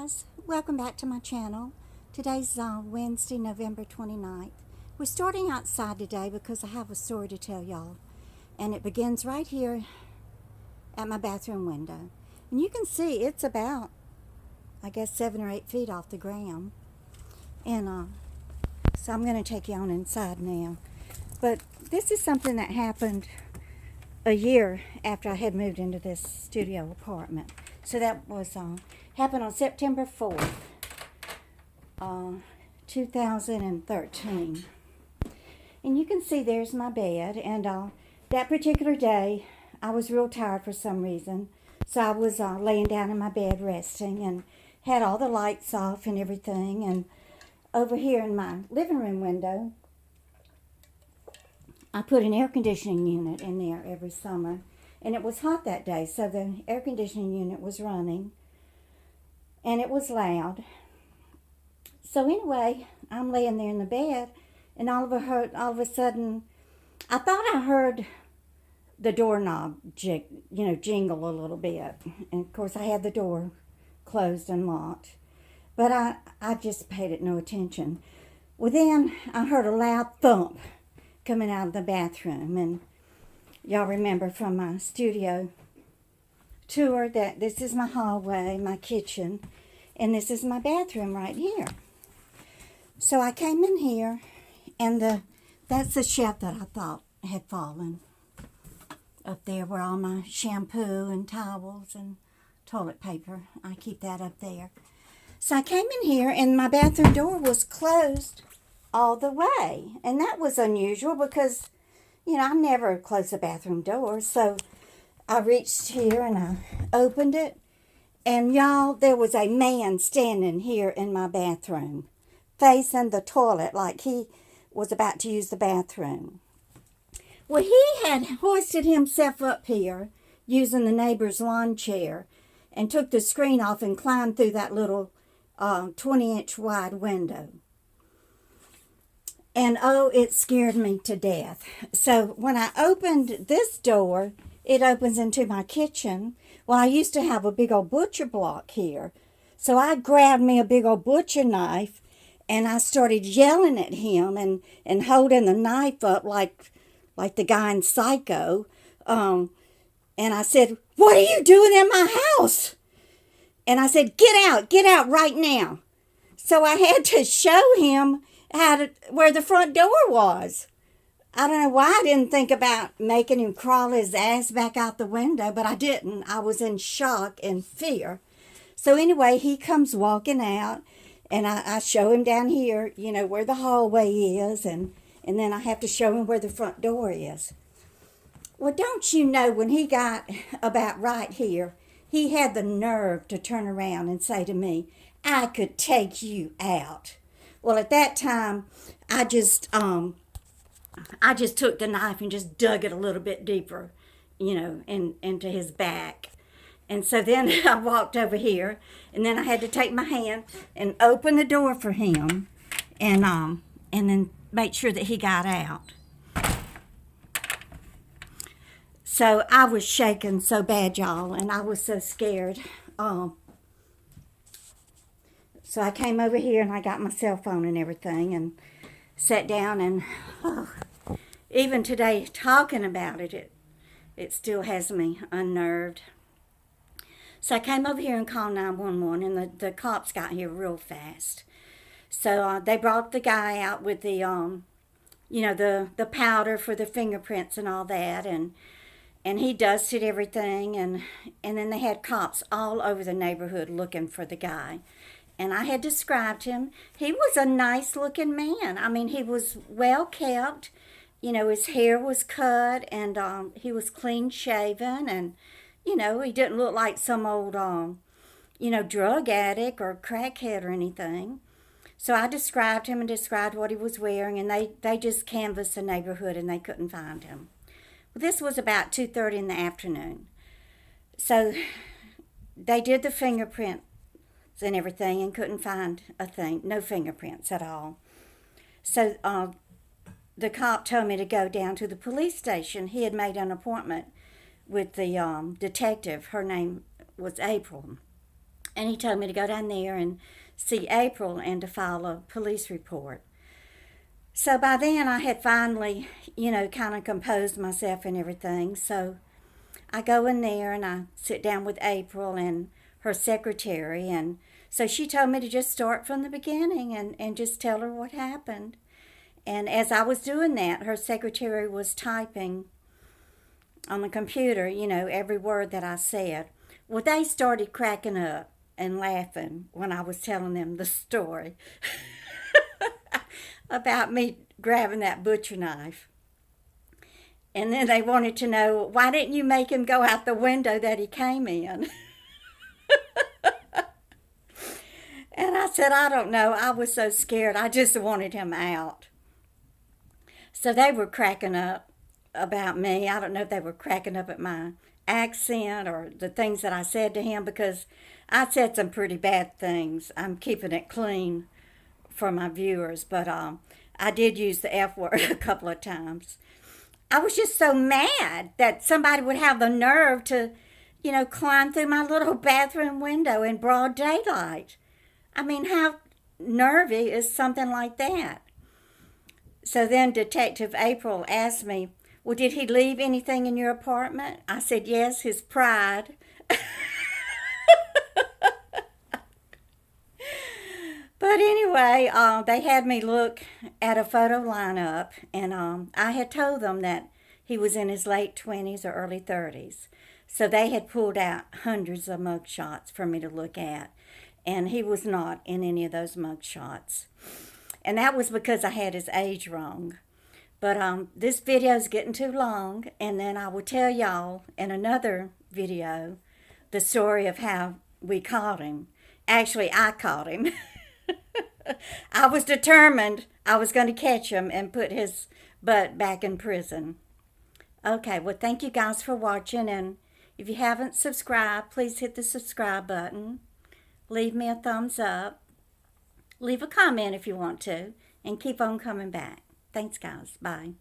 guys, welcome back to my channel. Today's Wednesday, November 29th. We're starting outside today because I have a story to tell y'all. And it begins right here at my bathroom window. And you can see it's about, I guess, 7 or 8 feet off the ground. And so I'm going to take you on inside now. But this is something that happened a year after I had moved into this studio apartment. So that was happened on September 4th, 2013. And you can see there's my bed. And that particular day, I was real tired for some reason. So I was laying down in my bed resting and had all the lights off and everything. And over here in my living room window, I put an air conditioning unit in there every summer. And it was hot that day, so the air conditioning unit was running. And it was loud. So anyway, I'm laying there in the bed, and all of a sudden, I thought I heard the doorknob jingle a little bit. And of course, I had the door closed and locked. But I just paid it no attention. Well, then I heard a loud thump coming out of the bathroom, and y'all remember from my studio tour that this is my hallway, my kitchen, and this is my bathroom right here. So I came in here, and that's the shelf that I thought had fallen. Up there where all my shampoo and towels and toilet paper, I keep that up there. So I came in here, and my bathroom door was closed all the way. And that was unusual because, I never close the bathroom door. So I reached here and I opened it. And y'all, there was a man standing here in my bathroom, facing the toilet like he was about to use the bathroom. Well, he had hoisted himself up here using the neighbor's lawn chair and took the screen off and climbed through that little 20-inch wide window. And oh, it scared me to death. So when I opened this door, it opens into my kitchen. Well, I used to have a big old butcher block here. So I grabbed me a big old butcher knife, and I started yelling at him and holding the knife up like the guy in Psycho. And I said, "What are you doing in my house?" And I said, get out right now." So I had to show him where the front door was. I don't know why I didn't think about making him crawl his ass back out the window, but I didn't. I was in shock and fear. So anyway, he comes walking out, and I show him down here, where the hallway is, and then I have to show him where the front door is. Well, don't you know, when he got about right here, he had the nerve to turn around and say to me, "I could take you out." Well, at that time, I just took the knife and just dug it a little bit deeper, into his back. And so then I walked over here, and then I had to take my hand and open the door for him, and then make sure that he got out. So I was shaking so bad, y'all, and I was so scared. So I came over here, and I got my cell phone and everything, and sat down, and even today, talking about it still has me unnerved. So I came over here and called 911, and the cops got here real fast. So they brought the guy out with the the powder for the fingerprints and all that, and he dusted everything, and then they had cops all over the neighborhood looking for the guy. And I had described him. He was a nice-looking man. I mean, he was well-kept. His hair was cut, and he was clean-shaven, and, he didn't look like some old, drug addict or crackhead or anything. So I described him and described what he was wearing, and they just canvassed the neighborhood, and they couldn't find him. Well, this was about 2:30 in the afternoon. So they did the fingerprint and everything and couldn't find a thing, no fingerprints at all. So the cop told me to go down to the police station. He had made an appointment with the detective. Her name was April. And he told me to go down there and see April and to file a police report. So by then I had finally, kind of composed myself and everything. So I go in there and I sit down with April and her secretary. And so she told me to just start from the beginning and just tell her what happened. And as I was doing that, her secretary was typing on the computer, every word that I said. Well, they started cracking up and laughing when I was telling them the story about me grabbing that butcher knife. And then they wanted to know, why didn't you make him go out the window that he came in? And I said, I don't know. I was so scared. I just wanted him out. So they were cracking up about me. I don't know if they were cracking up at my accent or the things that I said to him, because I said some pretty bad things. I'm keeping it clean for my viewers, but I did use the F word a couple of times. I was just so mad that somebody would have the nerve to, climb through my little bathroom window in broad daylight. I mean, how nervy is something like that? So then Detective April asked me, well, did he leave anything in your apartment? I said, yes, his pride. But anyway, they had me look at a photo lineup, and I had told them that he was in his late 20s or early 30s. So they had pulled out hundreds of mug shots for me to look at, and he was not in any of those mug shots. And that was because I had his age wrong. But this video is getting too long, and then I will tell y'all in another video the story of how we caught him. Actually, I caught him. I was determined I was going to catch him and put his butt back in prison. Okay, well, thank you guys for watching, and if you haven't subscribed, please hit the subscribe button. Leave me a thumbs up. Leave a comment if you want to, and keep on coming back. Thanks, guys. Bye.